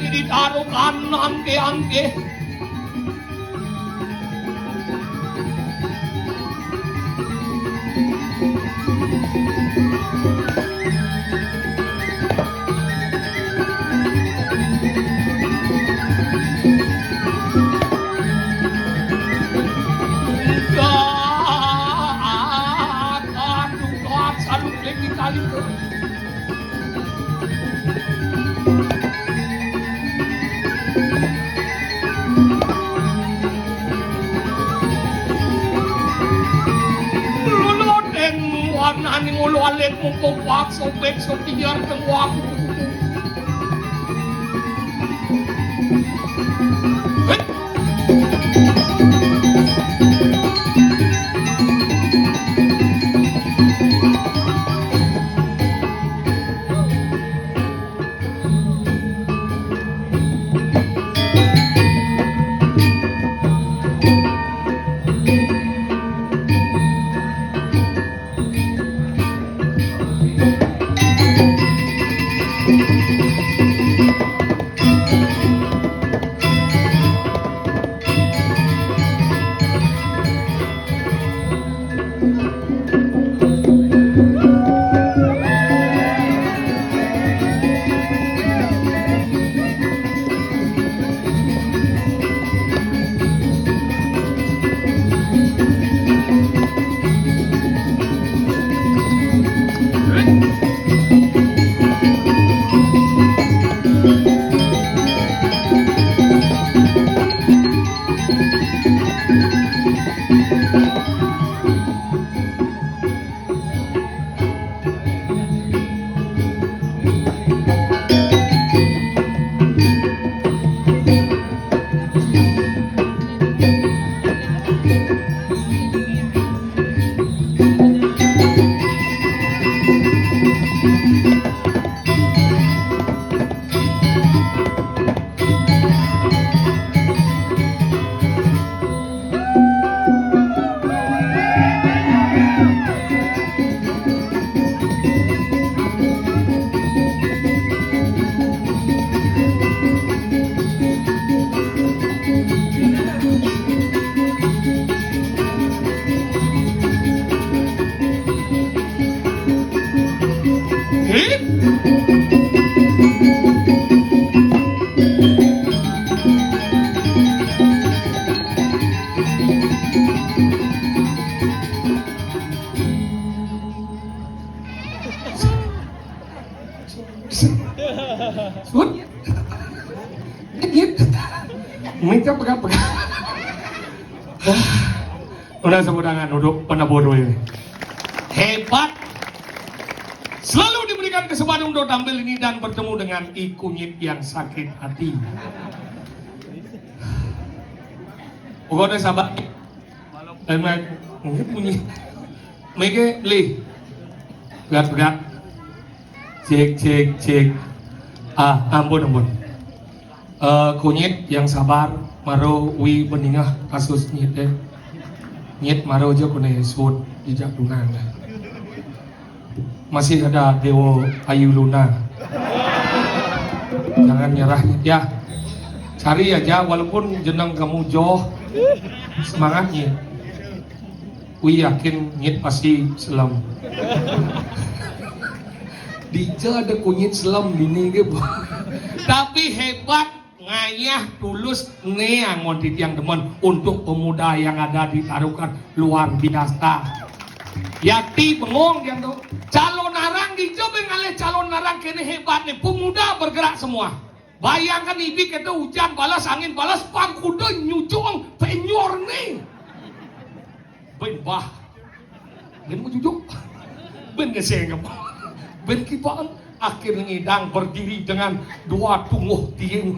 ini ditaruh kanan ke angke. Nani ngulo alit mong kupak sobek so tigar ng wako. Sun, dikit, minta pegang-pegang. Udah semudangan duduk penabodo ini. Hebat. Selalu diberikan kesempatan untuk tampil ini dan bertemu dengan ikunyit yang sakit hati. Pokoknya sahabat. Dan mungkin punya. Mereka li, pegang-pegang. Cek. Ampun. Kunyit yang sabar, maro wi beningah kasus nyit deh. Nyit maro aja kena sud jejak dunang. Masih ada Dewa Ayu Luna. Jangan nyerah nyit ya. Cari aja walaupun jeneng kamu jauh, semangat nyit. Wi yakin nyit pasti selam. Dija ada kunyit selam gini gitu. Tapi hebat, ngayah, tulus, neang ngontit yang demen untuk pemuda yang ada di Tarukan luar biasa. Yakti bengong yang tuh calon narang dicoba ngalih calon narang kene hebat nih, pemuda bergerak semua. Bayangkan ibik itu hujan balas angin balas pangkuda nyucung penyor nih. Ben bah, ben mau jujur, ben geseng apa? Berkibaan akhir ngidang berdiri dengan dua tungguh tiang.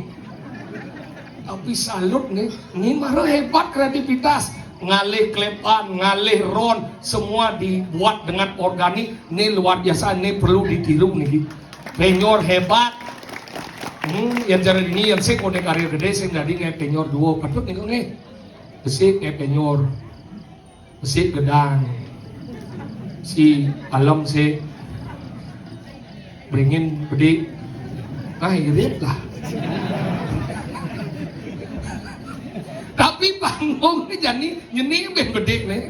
Tapi salut nih, ini marah hebat kreativitas. Ngalih klepan, ngalih ron, semua dibuat dengan organik. Ini luar biasa, ini perlu ditiru nih. Penyor hebat. Yang cara ini yang saya kode karir gede, saya jadi kayak penyor dua. Patut nih, besik kayak penyor, besik gedang. Si alam si beringin gede, irit lah. jadi nyeni ben gede nih.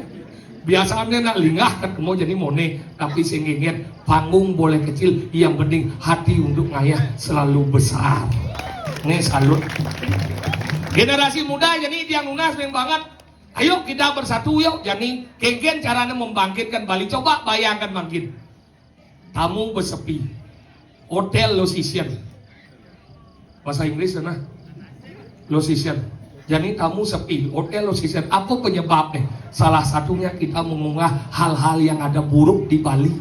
Biasanya nak lingah kan mau jadi mone, tapi singingin panggung boleh kecil, yang penting hati untuk ngayah selalu besar. Nih salut. Generasi muda jadi yang nunas yang banget. Ayo kita bersatu yuk. Jadi kengken caranya membangkitkan Bali. Coba bayangkan makin. Tamu bersepi, hotel low season. Bahasa Inggris sana low season. Jadi tamu sepi, hotel low season. Apa penyebabnya? Salah satunya kita mengunggah hal-hal yang ada buruk di Bali.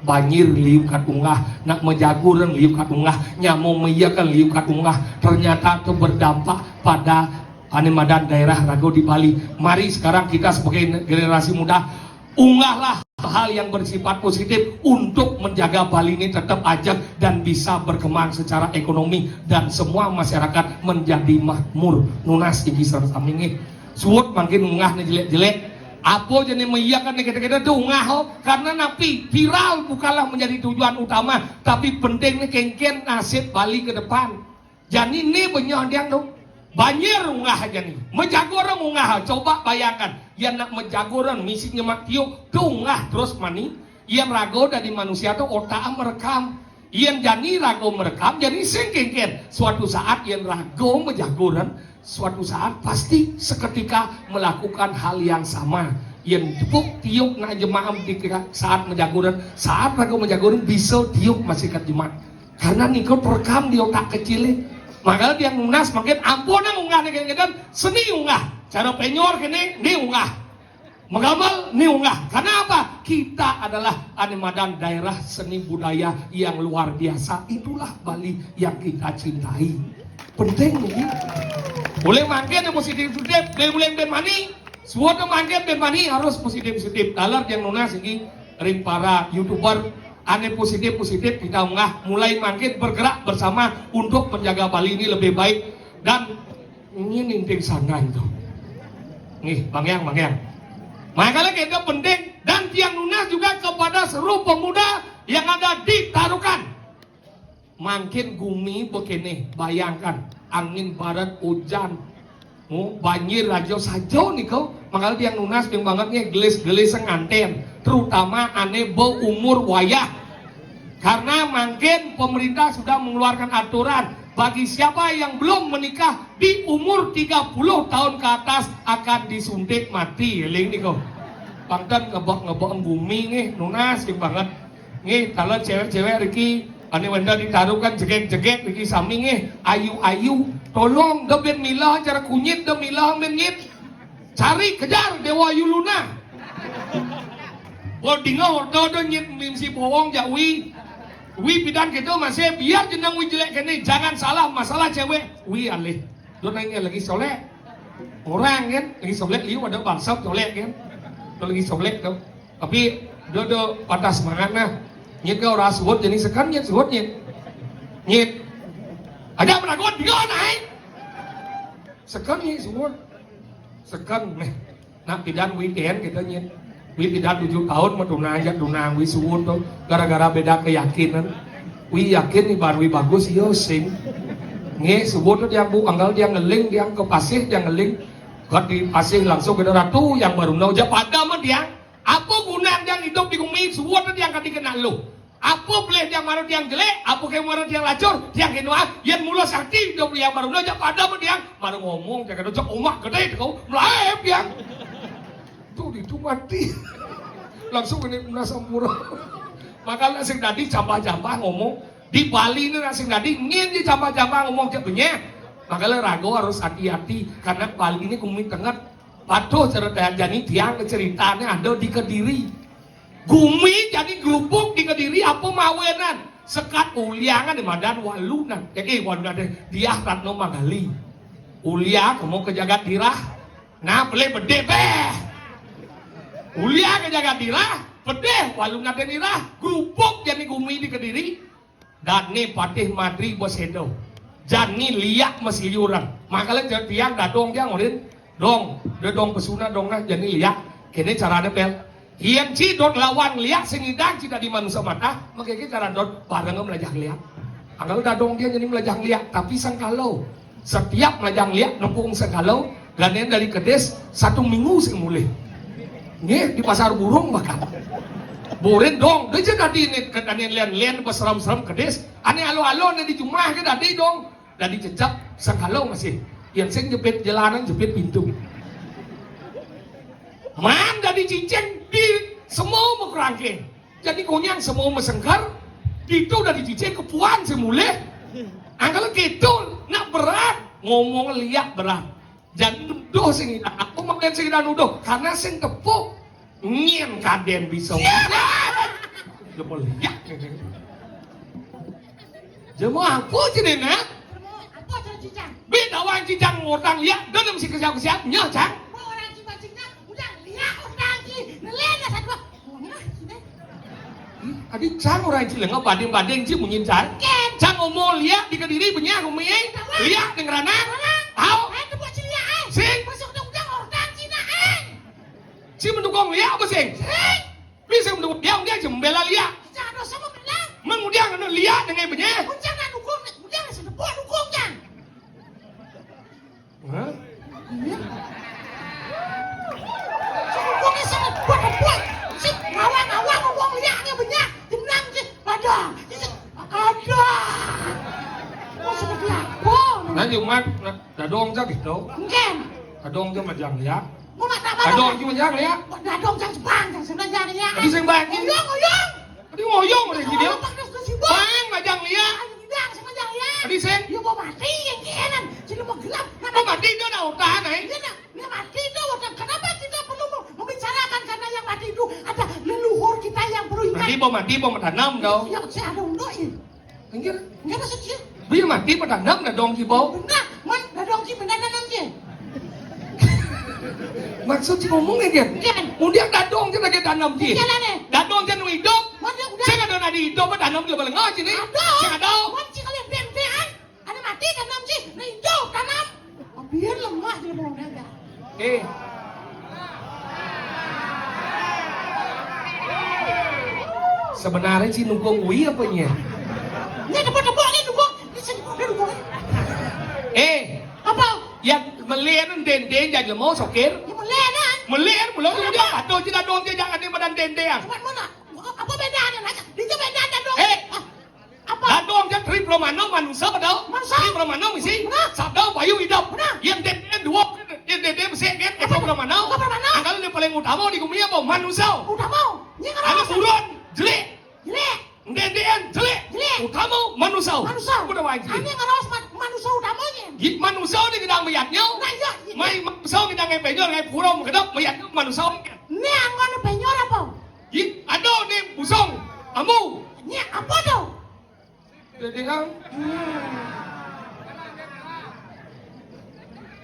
Banjir liuk kat unggah, nak menjaguran liuk kat unggah, nyamuk meyakan liuk kat unggah. Ternyata itu berdampak pada Panemadan daerah Rago di Bali. Mari sekarang kita sebagai generasi muda unggahlah hal yang bersifat positif untuk menjaga Bali ini tetap ajak dan bisa berkembang secara ekonomi dan semua masyarakat menjadi makmur. Nunas iki serta mingi suut makin unggah jelek-jelek apa jenis mengiyakan kita itu unggah karena napi viral bukanlah menjadi tujuan utama, tapi pentingnya kengken nasib Bali ke depan. Jadi ini banyak yang tuh banjir unggah aja nih, menjagoran unggah, coba bayangkan, yang nak menjagoran misinya matiuk, tuh unggah terus mani, yang rago dari manusia tuh otak merekam, yang jani rago merekam, jadi sengkengken, suatu saat yang rago menjagoran, suatu saat pasti seketika melakukan hal yang sama, yang tepuk tiup nak jemaah di saat menjagoran, saat rago menjagoran bisa tiup masih kat jemaah, karena nikau terekam di otak kecilnya. Maka dia nunas makin ampun yang unggah nih kan seni unggah cara penyor kene ini unggah menggambar ini unggah karena apa kita adalah Panemadan daerah seni budaya yang luar biasa, itulah Bali yang kita cintai. Penting nih boleh makin yang positif boleh ben mani suatu makin ben mani harus positif dalam yang nunas ini ring para YouTuber aneh positif kita mulai makin bergerak bersama untuk menjaga Bali ini lebih baik. Dan ini ninting sana itu nih Bang Yang makanya kita penting dan tiang lunas juga kepada seluruh pemuda yang ada di Tarukan. Makin gumi begini bayangkan angin barat hujan banjir rajo saja nih kau makanya tiang lunas yang bangetnya gelis nganten terutama aneh berumur wayah karena makin pemerintah sudah mengeluarkan aturan bagi siapa yang belum menikah di umur 30 tahun ke atas akan disuntik mati. Ling nih kau bangtan ngebok bumi nih nunas yang banget nih kalau cewek-cewek Riki ane wenda ditaruhkan jegek Riki samping nih ayu tolong debet milah cara kunyit demilah menyit cari kejar Dewa Yuluna bodinga ordo nyit mimsi bohong jawi bidan gitu masih biar jenang wi jelek kene jangan salah masalah cewek wi alih lo nanya lagi soleh orang kan lagi soleh liu ada bangsap soleh kan lo lagi soleh tuh tapi do patah semangat nah nyet kau rasuot jadi sekan nyet suot nyet ada meragut dia naik sekan nyet suot sekan meh nak bidan weekend kita nyet wi tidak 7 tahun dunang wi suwun tuh gara-gara beda keyakinan wi yakin nih baru wi bagus yo sing nge suwun tuh dia bu anggal dia ngeling dia ke pasir dia ngeling ke di pasir langsung ke ratu yang baru nau aja pada mah dia apa guna yang hidup di bumi suwun tuh dia akan dikenal lu apa boleh dia marah yang jelek apa kayak marah yang lacur yang kenua yang mula sakti hidup yang baru nau aja pada mah dia baru ngomong dia kata omak gede kau melaep yang tuh itu mati langsung ini merasa murah makanya sing tadi jambah-jambah ngomong di Bali ini sing tadi ingin di jambah-jambah ngomong cepetnya makanya rago harus hati-hati karena Bali ini kumi tengah patuh cerita jadi tiang ceritanya ada di Kediri gumi jadi gelupuk di Kediri apa mawenan sekat uliangan di Madan Walunan walunan dia Ratno Magali ulia kamu ke Jagat Dirah nah boleh bede ulia ke Jagat Dirah, pedeh walung ngaten dirah, grupuk jani gumi di Kediri, dan nih patih madri bosedo, jani liak masiliuran, makanya tiang dadong dia ngorin, dong pesuna dong nah jani liak, kini caranya bel, hian ci dot lawan liak sengidang cita di manusia mata, makanya cara dot bareng melajak liak, anggal dadong dia jadi melajak liak, tapi sangkalau, setiap melajak liak nempung sangkalau, Ganen dari Kedes 1 minggu sing mulai. Nge di pasar burung bahkan. Boren dong, dia tadi ini kedanen lian berseram-seram Kedes. Ane alo-alo di rumah ke tadi dong. Dan dicecap sangkalau masih. Yang sing jepit jalanan jepit pintu. Man dari cincin di semua mau kerangke. Jadi konyang semua mesengkar. Itu dari cincin kepuan semula. Angkala gitu nak berat ngomong liat berat. Jangan nuduh sing aku makan sing nuduh karena sing tepuk ngien kaden bisa. Lepas liat. Jemaah apa jadi nak? Apa cara cicang? Beda orang cicang orang liat dalam si kesiap-kesiap nyacang. Orang cicang udah lihat orang ci nelena satu. Adi cang orang cileng bading-bading ci munyin cang. Cang ngomong liat di kediri punya ngomongin liat dengan rana. Tahu? Sing masuk undang orang Cina si mendukung liat apa sing? Bisa mendukung dia jembela liat. Jangan dosa mau menang. Mengudiang kena liat dengan punya. Jangan dukung, jangan sedepuk dukungnya. Hah? Dukungnya sedepuk dukung. Si ngawang ngomong liatnya banyak. Tenang sih, ada. Masuk ke apa? Nanti umat dadong aja gitu. Mungkin. Dadong aja majang liat. Mau nak apa? Dadong aja majang liat. Dadong jangan Jepang, jangan sebenarnya ya. Tadi sing banyak. Ngoyong. Tadi ngoyong ada video. Bang, Bang majang liat. tidak sengaja ya. Tadi sing. Dia mau mati yang kienan. Jadi mau gelap. Kok mati itu ada urutan Dia mati itu. Kenapa kita perlu membicarakan karena yang mati itu ada leluhur kita yang perlu ingat. Mati mau tanam dong. Yang saya ada undok ya. Enggak. Enggak ada sih. Biar mati mau tanam dah dong kibau. Benar, man, dadong sih benar nanti. Maksud si ngomongnya dia. Kan. Kemudian dadong je lagi tanam je. Jalan ni. Dadong je nu hidup. Mana udah. Saya ada nadi hidup apa tanam dia balengah je ni. Ada. Saya ada. Man sih kalian bentean. Ada mati tanam sih. Nah hidup tanam. Biar lemah dia mau naga. Sebenarnya si nungkong wi apanya? Ni dapur ni dukung. Ni dukung. Apa? Yang melihat dendeng jadi mau sokir. Yang melena. Melihat belum dia atau je dadong je jangan di badan dendeng. Cuman mana? Apa bedanya? Dia beda dadong. Apa? Dadong je trip romano manusia dah. Manusia. Trip romano misi. Benar. Sabda bayu hidup. Benar. Yang dendeng dua. Yang dendeng mesti kan itu romano. Apa romano? Angkal yang paling utama di kumi apa manusia. Udah mau. Ni Ada kalau buron jelek. jelek. Dendeng jelek. Jelek. Utama manusia. Manusia. Udah wajib. Ani ngaros manusia utamanya. Manusia ni kita meyatnya. Nah iya. Mai manusia kita ngai penyor ngai purong kedap meyat manusia. Ni angon penyor apa? Ada ni busong. Amu. Ni apa tu? Dendeng.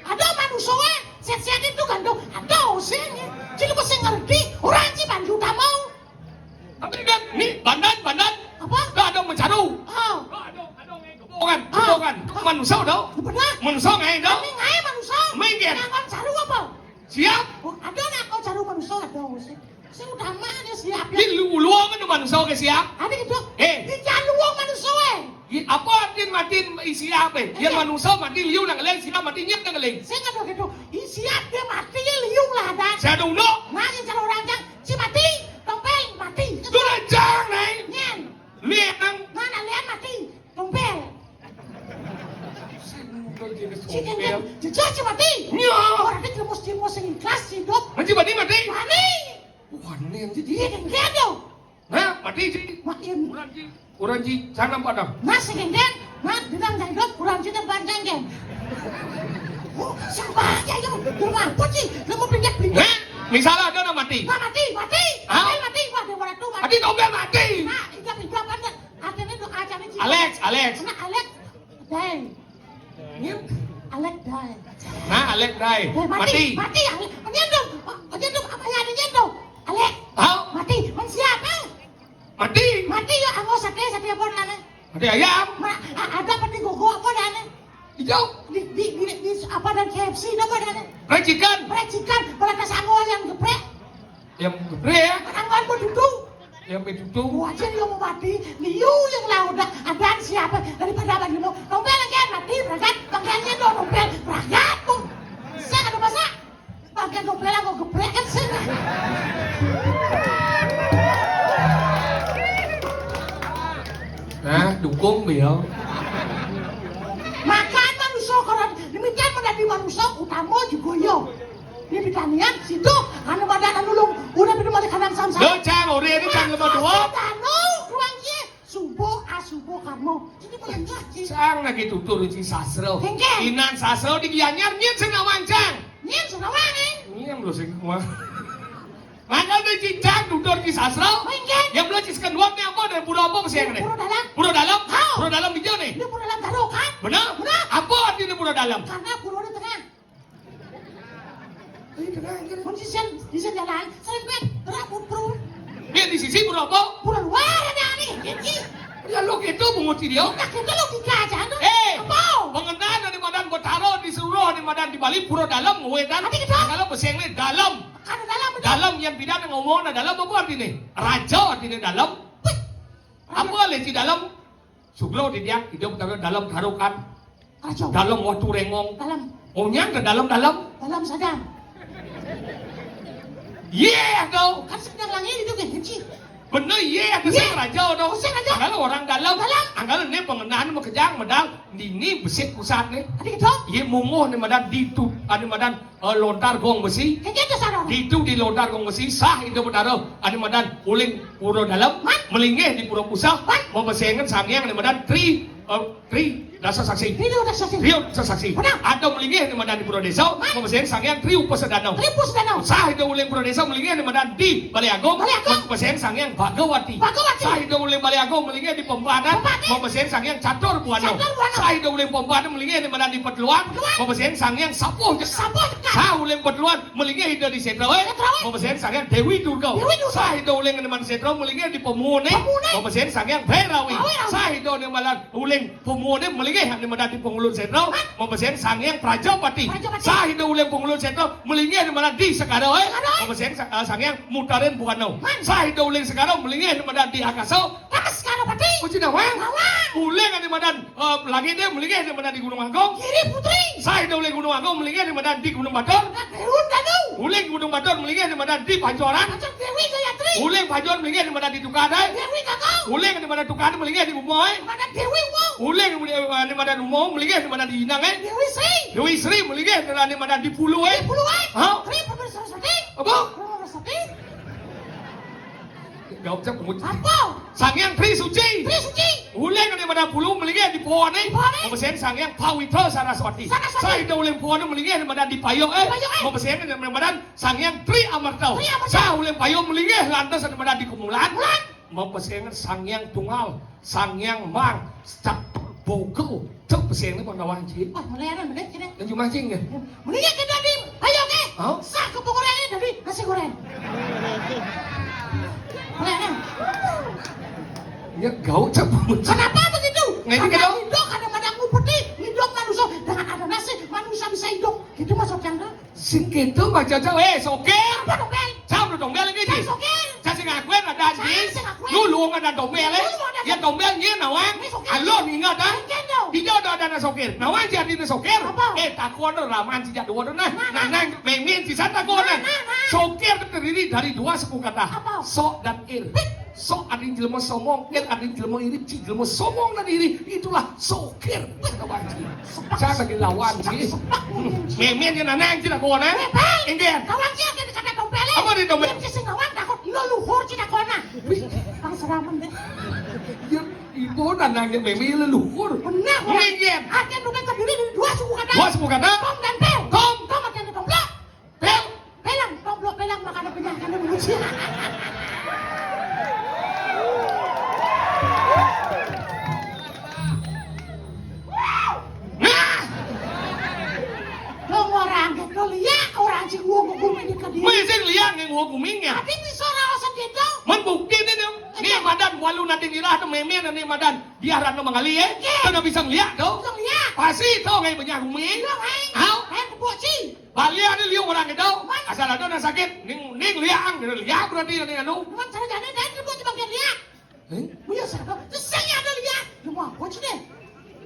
Ada manusia set-set itu kan tu. Ada sih. Jadi kau ngerti orang si bantu tak mau. Tapi kan ni bandan. Apa? Dah ada mencaru. Oh. Ada ngai kebokan. Manusia dah. Benar. Manusia ngai dah. Kami ngai manusia. Main. Angon caru apa? Siap. Ada nak kau caru manusia ada sih. Saya utama dia siap. Di luang kan manusia ke siap. Ada gitu. Eh. Di jaluang manusia. Apa matin isi apa? Yang manusia mati liu nang leng siap mati nyet nang leng. Saya nggak tahu gitu. Siap dia mati liung lah ada. Saya ada undok. Nah yang cara orang jang si mati, tompel mati. Tu lanjang nai. Nyen. Lihat nang. Mana lihat mati, tompel. Si nyen jejak si mati. Nya. Orang itu mesti ikhlas hidup. Mati mati. Mati. Wah ni nanti Dia dia. genggen tu. Hah? Mati ji. Makin. Kurang ji. Jangan padam. Nah si genggen, nah bilang hidup kurang cerita panjang geng. Sampah aja itu. Rumah apa sih? Kamu pindah-pindah. Hah? Misalnya ada nak mati. Nah mati. Hah? Mati. Wah dia orang tu mati. Mati tombel mati. Nah, pindah banget. Akhirnya doa acaranya sih. Alex. Nah, Alex. Dai. Ni. Alex dai. Nah, Alex dai. Mati. Mati. Nyendong. Nyendong apa ya ada nyendong? Alex. Hah? Mati. Man siapa? Mati. Mati ya ango sate apa nana? Mati ayam. Ada apa di gogo apa nana? Hijau. Di apa dan KFC apa nana? Racikan. Percikan. Kalau sango yang geprek. Yang gebre ya. Angon berduduk. Yang betutu. Wajar dia mau mati, liu yang lauda, ada siapa daripada abang mau nompel lagi mati, berangkat, bangkainya dong nompel, berangkat pun. Saya ada dukung beliau. Makan manusia kalau demikian menjadi manusia utama juga yo. Ini pertanian situ anu badan nulung udah pindah balik kanan sam. Lo cang ore ini cang lemah dua. Tanu ruang ye subuh asubuh karmo. Ini melengkap. Cang lagi tutur uji sastra. Hengke. Inan sastra di Gianyar nyen senawan cang. Nyen senawang eh. Nyen lo sing mah. Maka udah cincang tutur uji sastra. Hengke. Yang belum ciskan dua ni apa dari pulau apa sih ini? Puro dalam. Pulau dalam? Hao. Pulau dalam di mana? Ini puro dalam tarukan. Benar? Benar. Apa artinya pulau dalam? Karena puro di tengah. Di tengah gitu. Pun di jalan sering bet rambut puro. Dia di sisi pulau apa? Puro luar ada nih. Ini. Ya lo gitu menguti dia. Tak kita logika aja tuh. Apa? Pengenaan dari Madan Botaro di seluruh di Madan di Bali pura dalam wedan. Hati kita. Kalau besengnya dalam. Karena dalam betul. Dalam yang pidana ngomong dalam apa artinya? Raja artinya dalam. Apa leci dalam? Suglo di dia hidup dalam tarukan. Kacau. Dalam waktu rengong. Dalam. Omnya ke dalam. Dalam sadam. Yeah kau. Kan sedang langit itu kan kecil. Bener yeah beseng raja dong. Beseng raja. Kalau orang dalam. Dalam. Anggalan ni pengenaan makejang medang ini besik pusat ni. Hati kita. Ye mumuh ni madan ditu ani madan lontar gong besi. Kayak gitu sarong. Ditu di lontar gong besi sah itu bedaro ani madan uling puro dalam melingeh di puro pusat mau besengan sangyang ani madan tri dasa saksi. Ini udah saksi. Rio saksi. Benar. Ada melingeh di madan di puro desa mau besengan sangyang tri upasa danau. Ribus danau. Sah itu uling puro desa melingeh di madan di Balai Agung. Balai Agung. Mau besengan sangyang Bagawati. Bagawati. Sah itu uling Balai Agung melingeh di Pempadan. Pempadan. Mau besengan sangyang Catur Buano. Catur Buano. Sah itu uling Pempadan melingeh di madan di Petluan. Mau besengan sangyang Sapo. Sapo dekat. Sah uling Petluan melingeh di Setrawe. Setrawe. Mau besengan sangyang Dewi Durga. Dewi Durga. Sah itu uling di madan Setrawe melingeh di Pemune. Pemune. Mau besengan sangyang Berawi. Berawi. Sah itu di madan uling Pemune melingeh di madan di Pengulun Setrawe. Mau besengan sangyang Prajapati. Prajapati. Sah itu uling Pengulun Setrawe melingeh di madan di Sekarawe. Sekarawe. Mau besengan sangyang Mutaren Buano. Man. Sah itu uling Sekarang melingeh di madan di Akasau. Kas sekarang pati. Kucing nawang. Nawang. Uling di madan lagi dia melingeh di madan di Gunung Agung. Kiri putri. Saya dah uling Gunung Agung melingeh di madan di Gunung Batur. Derun danu. Uling Gunung Batur melingeh di madan di Pancoran. Macam Dewi Gayatri. Uling Pancoran melingeh di madan di Tukadai. Dewi Kakao. Uling di madan Tukadai melingeh di Umoy. Mana Dewi Wong. Uling di madan Umoy melingeh di madan di Inang. Dewi Sri. Dewi Sri melingeh di madan di Pulu. Puluhan. Hah? Tri Pemberi Saraswati. Apa? Saraswati. Jawab siapa kamu? Apa? Sangyang Tri Suci. Tri Suci. Uling di madan Pulu melingeh di Pohon. Pohon. Mau besen sangyang Pawitra Saraswati. Saraswati. Saya dah uling Pohon melingeh di madan di Payok. Payok. Mau besen di madan sangyang Tri Amartau. Tri Amartau. Saya uling Payok melingeh lantas di madan di Kumulan. Kumulan. Mau besen sangyang Tunggal, sangyang Mang, Cak Bogel. Cak besen ni pengawang cik. Wah, melayaran bener kira. Dan cuma cing ke? Mendingan kita di ayo ke. Hah? Sah ke pengorengnya dari nasi goreng. Melayaran. Ya gaul cak bogel. Kenapa begitu? Nggak ini Karena kedong. hidup ada madangmu putih, hidup manusia dengan ada nasi manusia bisa hidup. Gitu masuk yang dah. Sing gitu baca cak soker. Apa dong bel? Sao được đồng bè lên cái gì? Sao soker? Sao xin ngạc quét là đàn gì? Sao xin ngạc quét? Lu luôn là đàn đồng bè đấy. Lu luôn là Ya đồng bè như nào anh? Mấy soker? Anh luôn thì ngợt đấy. Mungkin dong. Di jauh ada dana soker. Nào anh jadi dana soker? Apa? Takon itu raman si jadwal itu nah. Nah, Nah, memang si sana takon nah. Nah. Soker itu terdiri dari dua suku kata. Apa? Sok dan ir. Sok ada yang jelema somong, ir ada yang jelema iri, ci jelema somong dan iri. Itulah soker. Kawan ci. Saya lagi lawan ci. Memang yang nanang ci takon nah. Ingin. Kawan siapa yang dikata dompelin? Apa di dompel? Dia sing kawan takut lo luhur cina kona. Bang seraman deh. Ya, ibu nanang yang memang leluhur. Benar. Ingin. Artinya dompet terdiri dari dua suku kata. Dua suku kata. Kom dan pel. Kom. Kom artinya domplok. Pel. Pelang, domplok pelang maka ada penyakit ada menguji. Nah, Lo orang lo lihat orang si gua ngomong di kadi. mấy sinh lý ăn ngủ của mình nhỉ? Tapi bisa rawasan gitu. Mình bục tin đấy đâu. Nih madan walu nanti dirah tuh memen nih madan biaran no mangali eh. Kita bisa lihat tuh. Bisa lihat. Pasti tahu kayak banyak umi. Lo hai. Hao. Hai kebuat sih. Balia ini liu orang itu. Asal ada na sakit. Ning liang, liang berarti ini anu. Cuman cara jadi dan kebuat cuma biar lihat. Punya saya. Terus saya ada lihat. Cuma apa sih deh?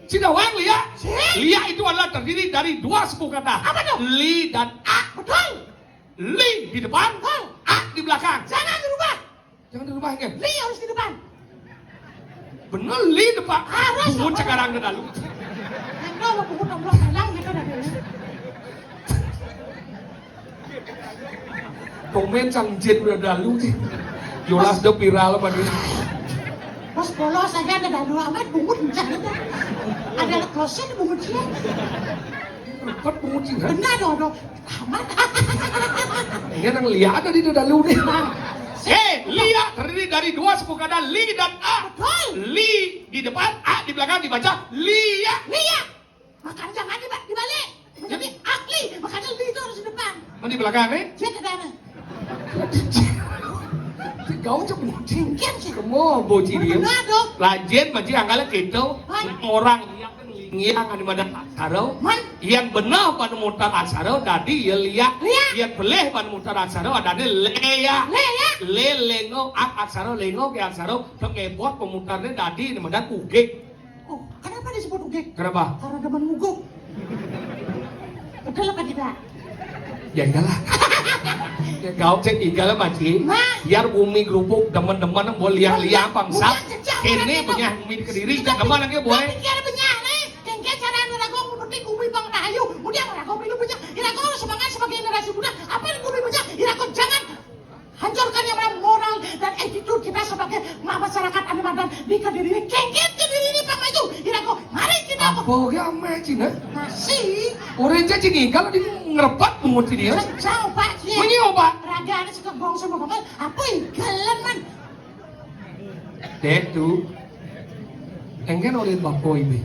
Cinawang liak. Si. Liak itu adalah terdiri dari dua suku kata. Apa tuh? Li dan a. Betul. Li di depan, a di belakang. Jangan dirubah. Jangan dirubah kan? Li harus di depan. Bener li depan. Harus, Bungut apa? sekarang ke dalu. Anda mau pungut nomblok dalang gitu dah dulu. Komen sangjit udah dalu sih. Yolas udah viral apa dia. Pas polos aja ada dalu amat pungut mencari dah. Ada anak kloset pungut dia. Repot bungut sih kan. Benar dong. Amat. Ini yang lihat ada di dalu nih. Nah, Lia terdiri dari dua suku kata li dan a. betul. Li di depan, a di belakang dibaca lia. Lia. Makanya jangan dibalik. Jadi akli. Makanya li itu harus di depan. Mana di belakang nih? Dia ke sana. Kau cuma Jengkel sih. kamu boci dia. Benar dong. Lanjut macam angkala gitu orang yang ada pada asaro Man. yang benar pada mutar asaro tadi ya lihat yang boleh pada mutar asaro ada leya le lengo asaro lengo ke asaro pengebot pemutarnya tadi namanya ugek. Oh, kenapa disebut ugek? Kenapa? Karena demen nguguk. Betul apa tidak? Ya iyalah. Ya kau cek iyalah macam. Nah. Biar bumi gerubuk teman-teman boleh liang bangsa. Bukan jejak, Ini bukan punya bumi kediri. Teman lagi boleh. Tapi kira banyak nih. Kengkeng cara nerago memetik umi bang rahayu. Kemudian nerago pilu banyak. Irago semangat sebagai generasi muda. Apa yang umi banyak? Irago jangan hancurkan yang namanya moral dan attitude kita sebagai masyarakat Animadan di Kediri ini. Kengkeng Kediri ini Pak Maju. Irago, mari kita Apa ya macam masih orang jadi ni kalau dia ngerepat pungut dia. sejauh Pak Cie. Menyoba. Raga ada suka gong sama gong. Apa yang kalian man? Dek tu. Enggan oleh bapa ibu.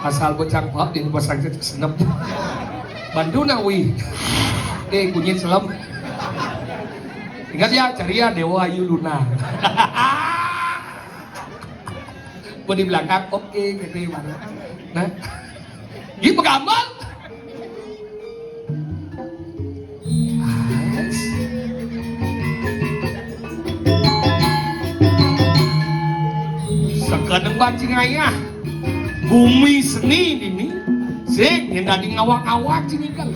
Asal bocang pak di pasang senep. Bandu nawi. Kunyit selam. Ingat ya, cari ya Dewa Ayu Luna. Mau di belakang, oke, gede mana? Nah, ini penggambar. Sekadang bancing ayah, bumi seni ini, sing yang tadi ngawak-ngawak sini kan.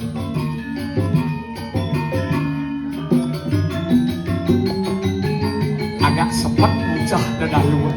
Agak sepet muncah dadalu.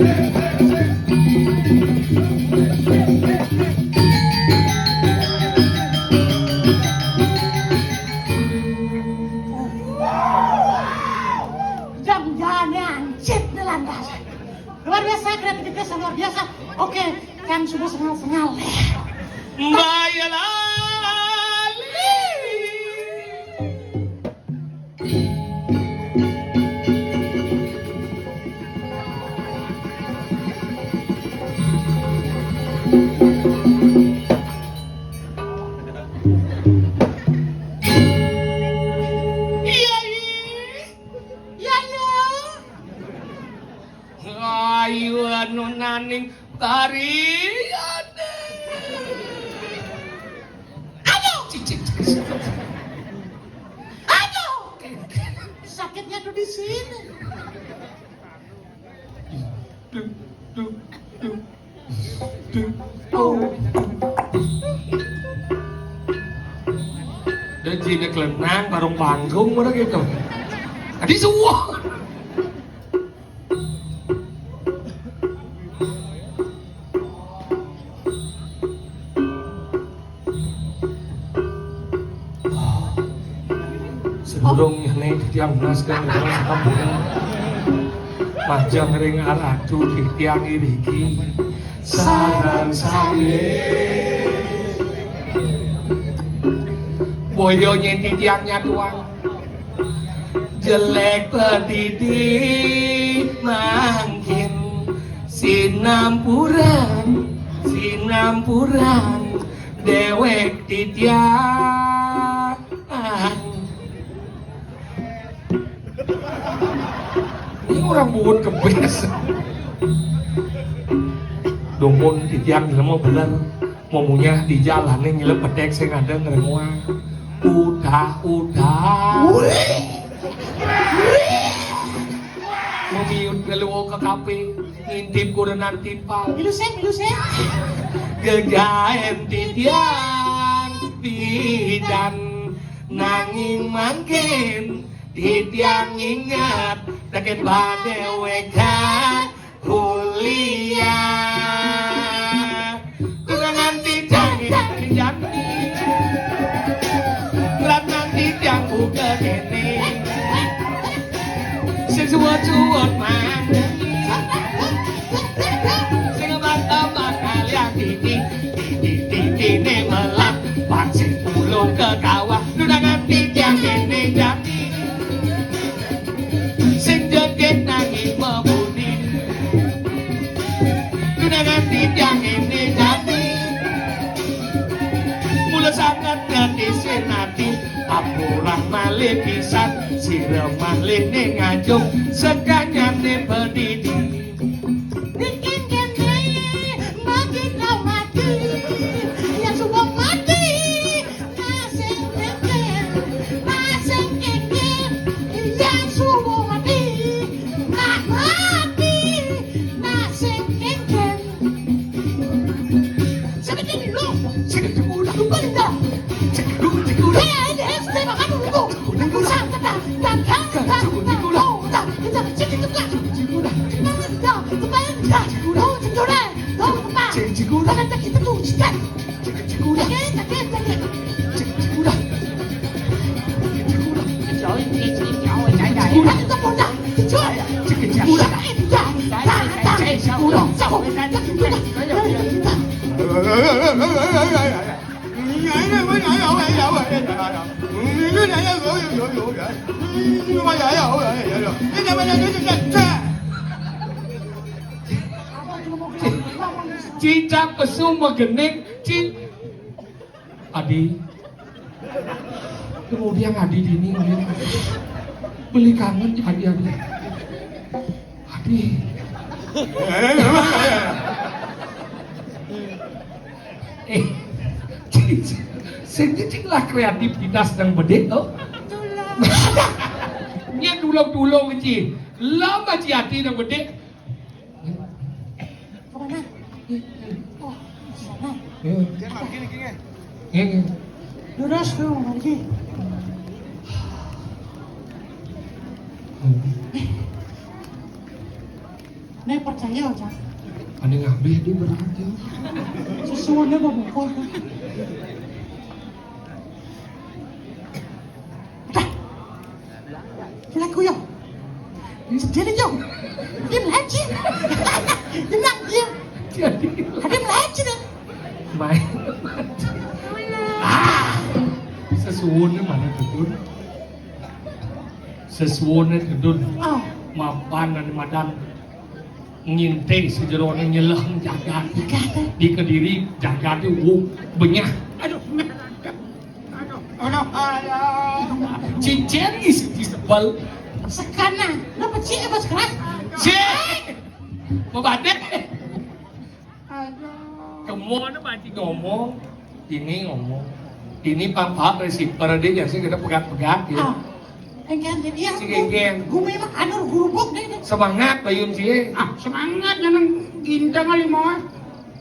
Jam-jamnya anjir nelandas. Luar biasa, kreativitas luar biasa. Oke, kan sudah sengal-sengal. Bayalali. Ayu anu naning tariane. Aduh, Cicik. aduh. Sakitnya tuh di sini. Duh, duh, duh, duh. Oh. Dan sini kelenang bareng panggung mana gitu. Tadi semua. Sedurung nih tiang belas kan kamu majang ring aradu di tiang iriki sarang saye boyo nyenti tiangnya tuang jelek petidik mangkin sinampuran dewek titian ini orang buat kebes domun titian mau bener momunya di jalan nih nyelep pedek saya ngadeng ngeremua udah memiut ngeluo ke kape ngintip kurenan timpal Milusek. gegaen titian bidan nanging mangkin titian ingat deket badeweka kuliah kurangan titian ratnan titian buka kene sesuatu mana Teman-teman kalian ini melap Paksir pulau ke kawah Nudah nganti tiang ini jadi Sing joget nangis membudi Nudah nganti tiang ini jadi Mula sangat ngerti senati Apurah malih pisan Sirem malih ni ngajung Sekanya ni pendidik Bikin kendali, makin kau mati. Yang semua mati, masing kengken. Yang semua mati, masing kengken. Sakit dulu, udah benda. Ini tema kamu dulu. Usah kata, dan Cicak kesuma gening Adi kemudian Adi dini beli kangen Adi Sejujurnya kreativitas yang bedek oh. Nya dulung kecil lama ci hati yang bedek Kemana? Oh, sana. Lurus tuh lagi. Nih percaya aja. Ane ngambil di berat ya. Sesuanya mau bukol kan. Udah. Lagu yo. Jadi yo. Dia melajin. Tenang dia. Jadi Ada melajin ya. main. Sesuwunnya mana kedun? Sesuwunnya kedun. Oh. Mapan dan madan nginte sejerone nyelah jagat Kata. di Kediri jagat itu banyak. Aduh. Aduh. Cincin isi sebal. Sekana. Lo peci apa sekeras? Cik, membadek. Aduh. Kemana baci ngomong, ini ngomong, ini pampak receiver dia jadi kita pegat-pegat ya. Ah. Enggan jadi ya. Si geng-geng. Gue memang anur gurubuk deh. Semangat bayun sih. Semangat nang gindang kali mau.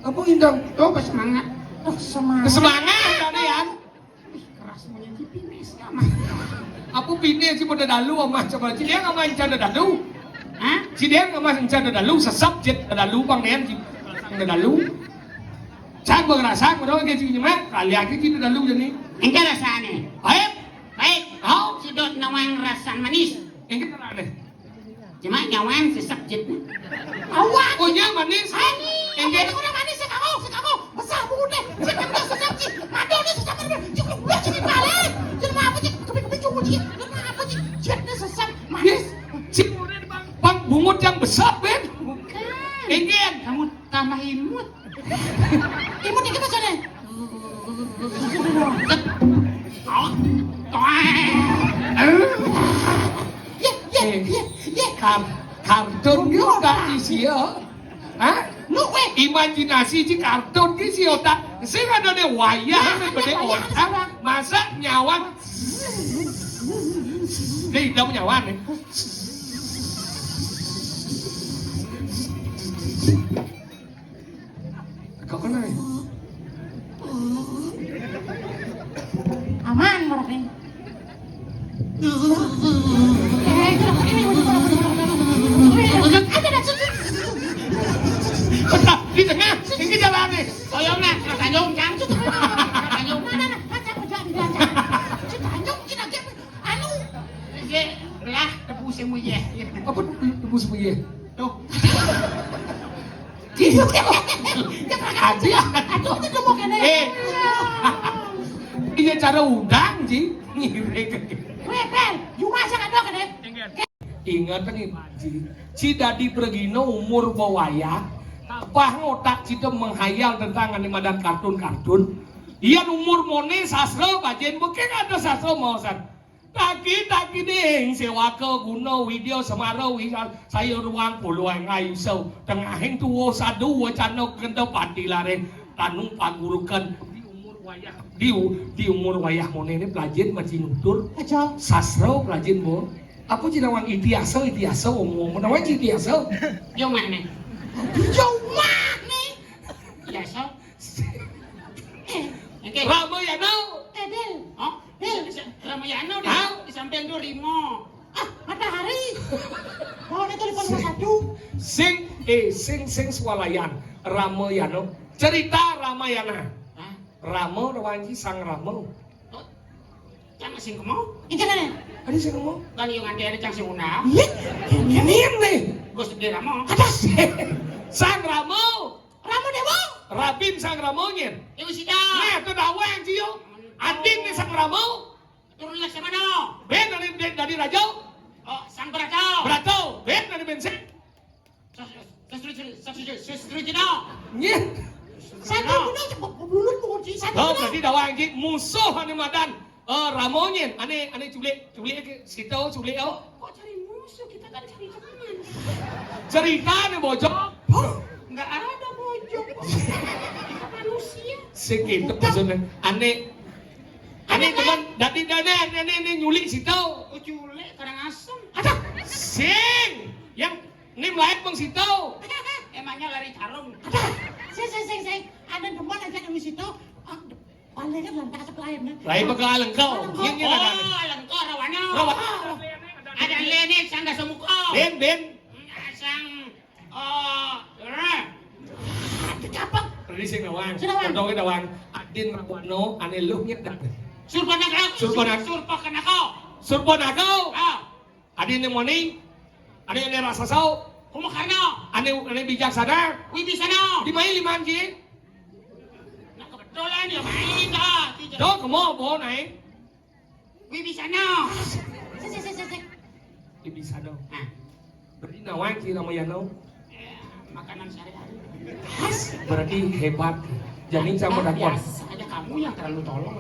Apa indang? Oh, semangat. Oh semangat. Semangat tadi ya. Keras menjadi pinis sama. Apa pini sih pada dalu sama coba si dia nggak main canda dalu. Hah? Si dia nggak main canda dalu sesubjek dalu bang nen si dalu. Cak berasa kalau kayak sini mah kali aja kita dalu jadi. Engkau rasanya. Baik, Baik. kau Sedot nawang rasan manis. ini kita ada. Cuma nyawang sesak jet. Awan. Oh ya manis. Ini Ini udah manis sih kamu. Besar bude. Saya kan sedap sih. Ada udah sedap bener. Cukup udah cukup balik. Jadi apa sih? Kepi cukup sih. Kenapa sih? Jetnya sesat manis. si bang bungut yang besar Ben. Bukan. Ingin. Kamu tambah imut. Imut ini gimana nih? Oh. Ya. Kartun juga isi ya. Hah? Lu weh. Imajinasi si kartun ki si otak. Saya ada deh wayah gede otak. Masa nyawa. Dia tidak punya nyawa nih. Kau kena nih. Aman mereka. Bentar, di tengah, ini jalan nih. Oyongna, Tanjung Cang. Tanjung. Ye, lah tepus mu ye. Apa tebus puye? Tuh. Ada. Iya cara udang sih. Ingat nih Ji, si Dadi Pregino umur bawaya, pah ngotak cita menghayal tentang animadan kartun-kartun. Iya umur mone sastra bajen bukan ada sastra mausan. Taki deh sewa ke Gunung Video Semarau saya ruang puluhan ngayu sau tengah heng tuwo sadu wacana kentau pati lare tanung pagurukan di umur wayah mone ini pelajen macam nutur sastra pelajen bo. Apa jinawang itiasa omong menawang itiasa. Yo mana? Jauh mana? Ya so. Oke. Ramayana. Del. Oh, Ramayana di samping dua limo. Matahari. Oh, itu di panggung satu. Sing swalayan Ramayana. Cerita Ramayana. Hah? Rama rawanji sang Rama. Cang sing kemo? Ini kan? Ada sing ngomong. Kan yung ande ada cang sing una. Iya. Ini nih. Gus di Ramo. Sang Rama. Ramu Dewa. Rabin sang Ramonyen. Ibu sida. Nah, itu dawang jiyo. Adin ni sang Rama. Turun lah sa mano. Ben dari Raja. Oh, sang berato. Berato. Ben dari Bensek. Sesuatu no. Nye. Satu gunung bulut kunci satu Oh, gunung. berarti dawang ji musuh ane madan. Ramonyen. Ane culik kita culik oh. Kok cari musuh? Kita kan cari teman. Cerita nih bojok. Enggak ada bojok. Kita manusia. Segitu maksudnya. Ane teman dadi ane nyulik situ. Ucule kadang asem. Ada sing yang nim lain bang situ. Emangnya lari karung. Sing. Ada teman aja di situ. Paling kan lantas pelayan. Lain bakalan kau. Yang Oh, ada. lengko rawano. Rawa. Ada lenek sangga semuko. Ben. Sang Kapag. Tadi sing nawang. Sing nawang. Contohnya nawang. Adin Rakwano, ane lu nyedak. Surpan ako. Surpan. Surpan ako. Surpon ako. Ah, Adin ni Moni. Adin ni Rasasaw. kumakarno. Ane bijaksana. Wibisano. Di mai liman ji. Nakabatolan yung main ka. Do kamo bo nai. Wibisano. Sik. Ibisado. Ah, Berarti nawang si Ramayano. makanan sehari-hari. Berarti hebat. Jadi sama dakwah. Biasa aja kamu yang terlalu tolong.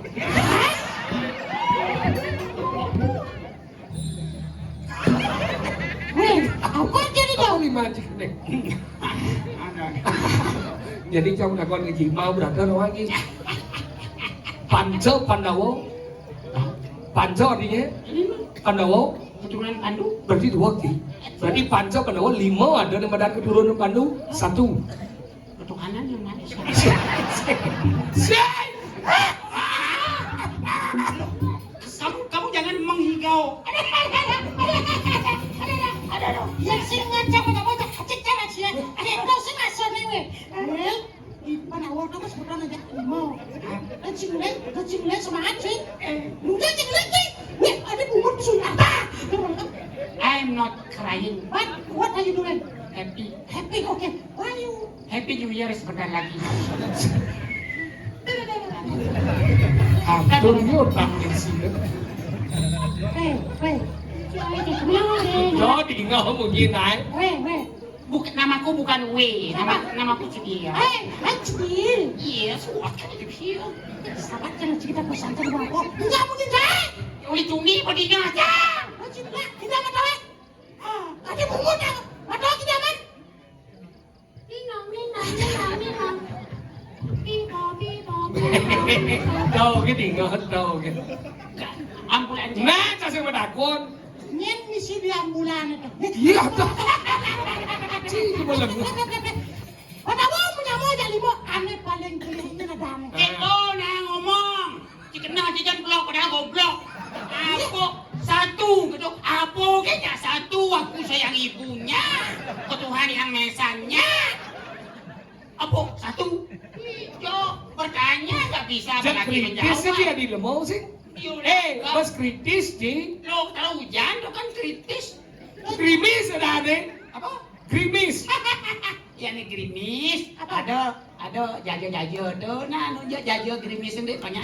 Weh, apa jadi Kau dong? lima ji deh. Ada. Jadi trong là con người chỉ mau đặt đơn hoa gì Panco Pandawo Panco đi nhé Pandawo Keturunan Pandu. berarti dua ki berarti Panco Pandawo 5 ada yang badan keturunan Pandu 1 Ketuhanan yang mana? Kamu jangan menghigau. Yang sing ngajak bocah cek cara sih. Itu sing asal nih weh. Ipan awal tuh mas betul aja mau. Kecil semangat sih. Udah cinglet sih. Weh, ada bubur susu apa? I'm not crying. What are you doing? Happy. Happy, okay. Why you? Happy New Year sebentar lagi. hampir ni otak ni sih Weh. đó thì ngau một gì này Weh. Namaku bukan W, namaku Cedia. Kecil. Iya, suat kan itu sih. Sahabat kan cerita pesantren bangkok. Enggak mungkin saya. Uli tuni padinya aja. Tidak betul. Ada bumbunya. Betul tidak kan? đâu cái gì ngờ đâu cái Ambulan. nè sao xem mà đặt con Nyen misi di ambulan itu. iya tuh sih cuma lagi Padamu punya mau jadi mau aneh paling kelihatannya ada. Ito na ngomong. Dikenal jajan blok pada goblok. Aku satu gitu. Apo kayaknya satu aku sayang ibunya. Tuhan yang mesannya. Apo satu. Yo bertanya nggak bisa Jangan lagi kritis sih dia menjawab. di lemau sih mas kritis di Lo tahu hujan lo kan kritis. krimis ada deh Apa? krimis Ya nih gerimis. Ada jajo tuh. Nah, nu jajo gerimis sendiri banyak.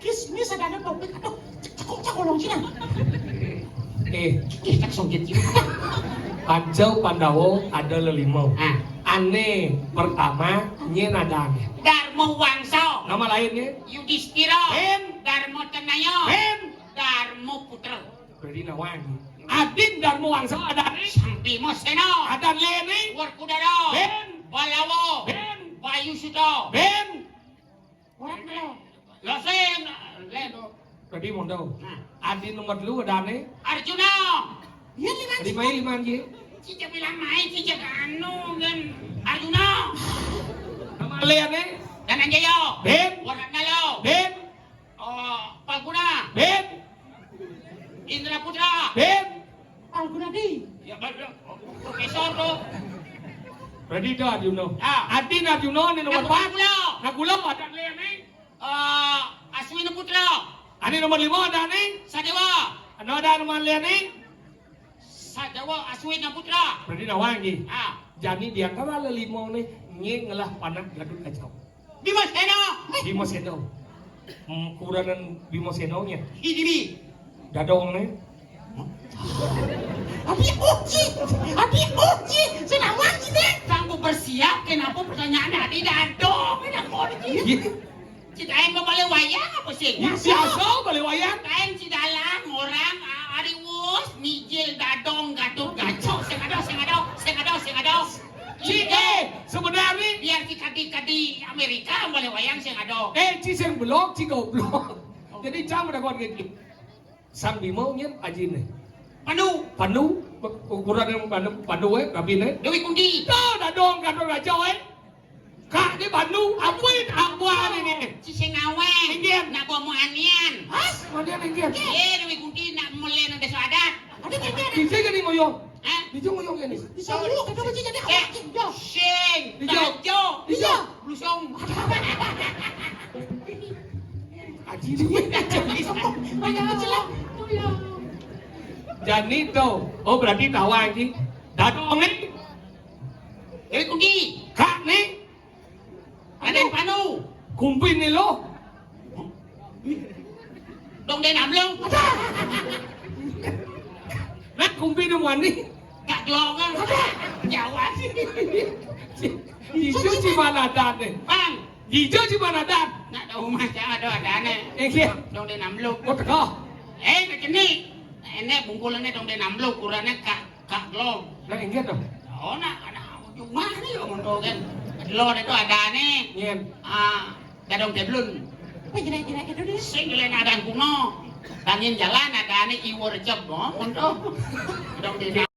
Kismis ada topik. Aduh, cekok long sih. Kita songket juga. Pancau Pandawo ada lelimau Ah, aneh pertama nyenadang Darmo Wangso, nama lainnya Yudhistira, Ben. Darmo Tenayo, Ben Darmo Putra, berarti nawang Adin dan Muangso ada nih Sampimo Seno, ada Leni Warkudara, Ben Balawo, Ben Bayu Sudo, Ben Orang lo. Losen, Ledo, berarti mondau nah, Adin nomor lu ada nih Arjuna, Iya lima lima ji Cica bilang main, Cica anu kan, Arjuna, nama Leni Dananjaya, Ben Waratnalo, Ben Palguna, Ben Indra Putra, Ben Algunadi. ya Profesor tuh, berarti itu Arjuno Ah. Adin Arjuno ini nomor 4 Nagulo, Nagulo ada Leni Aswina Putra, Adin nomor 5 ada nih Sadewa, ano ada nomor Leni Sadewa Aswina Putra. berarti nawang ji Ah, jadi dia kalau limau nih ngelah panak gaduh kacau Bima Seno, Bimo Seno kuranan Bimo Seno nya Idimi, dadong nih Abi uji. Senawang sih deh. kamu bersiap? Kenapa pertanyaannya di dadong? Cita yang kembali wayang apa sih? biasa boleh wayang Kain si dalang orang ariwus nijil dadong gaduh gacok sengadau. sebenarnya Biar si kadi Amerika boleh wayang sengadau. ciseng blok goblok jadi cang udah kuat gitu sang Bimo nya ajin nih Pandu ukuran yang Pandu rapi nih Dewi Kundi, tuh dadong gaduh kacau kak di Pandu apuin apa nih si Sengawe, Indian. nak bawa mu anian. mana yang dia Dewi Kundi nak melihat ada adat. Ada kayaknya ada. Di sini ngoyong. Hah? Di sini ngoyong ini. Disuruh kita mesti jadi Eh, awak Jo. sing, Hijau. tajo, Iya. blusong. Aji duit. Banyak kecilan. Jadi tuh. Oh berarti tahu anjing. Dadong nih. Jadi kundi, Kak nih. ada yang panu, Kumpin nih lo. dong dia namlong, Nah kumpin dong wani. gak gelongan, Jawa sih. Hijau si mana dan nih. Bang, Hijau si mana dan. nak tahu macam ada aneh, Iya. dong dia namlong. Kau teko. Macam ni, ini bungkulannya dong dia namlong, ukurannya kak gelong. Nah ingat dong. Oh nak, ada cuma ni orang tu kan. Lo itu ada ni, Nyen. gadong teblun. Apa kira-kira itu deh? Sing lain ada kuno. Tangin jalan ada ni iwar jeb no, untuk dong dia